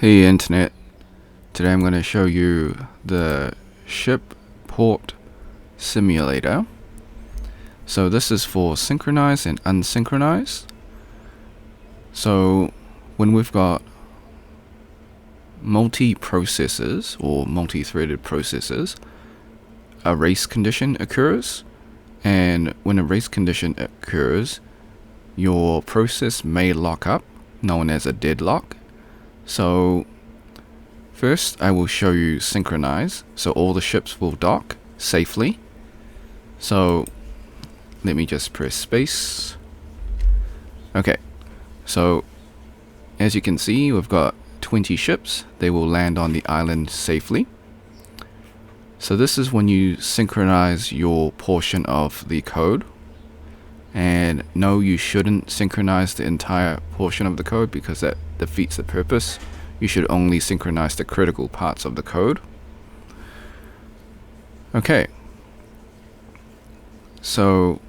Hey Internet, today I'm going to show you the ship port simulator. So this is for synchronized and unsynchronized. So when we've got multi-processors or multi-threaded processors, a race condition occurs, and when a race condition occurs, your process may lock up, known as a deadlock. So first I will show you synchronize, so all the ships will dock safely. So let me just press space. Okay, so as you can see, we've got 20 ships. They will land on the island safely. So this is when you synchronize your portion of the code. And no, you shouldn't synchronize the entire portion of the code because that defeats the purpose. You should only synchronize the critical parts of the code. Okay. So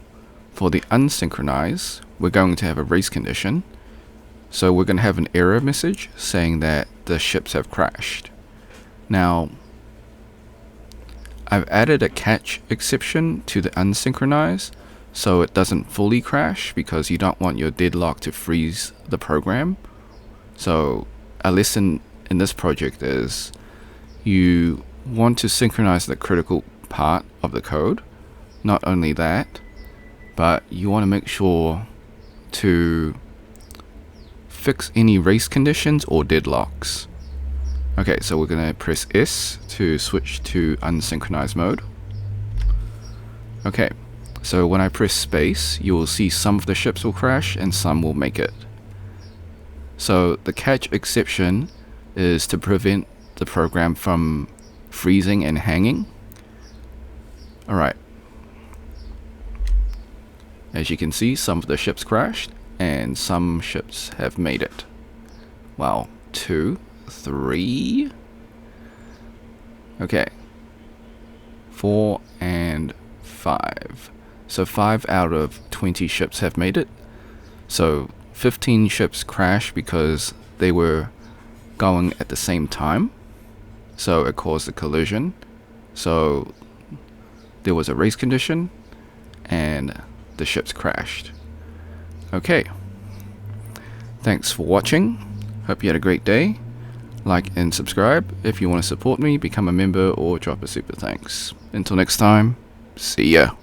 for the unsynchronized, we're going to have a race condition. So we're going to have an error message saying that the ships have crashed. Now, I've added a catch exception to the unsynchronized, so it doesn't fully crash because you don't want your deadlock to freeze the program. So a lesson in this project is you want to synchronize the critical part of the code. Not only that, but you want to make sure to fix any race conditions or deadlocks. Okay, so we're going to press S to switch to unsynchronized mode. Okay. So when I press space, you will see some of the ships will crash and some will make it. So the catch exception is to prevent the program from freezing and hanging. Alright. As you can see, some of the ships crashed and some ships have made it. Wow, 2, 3. Okay. 4 and 5. So 5 out of 20 ships have made it. So 15 ships crashed because they were going at the same time. So it caused a collision. So there was a race condition and the ships crashed. Okay. Thanks for watching. Hope you had a great day. Like and subscribe. If you want to support me, become a member or drop a super thanks. Until next time, see ya.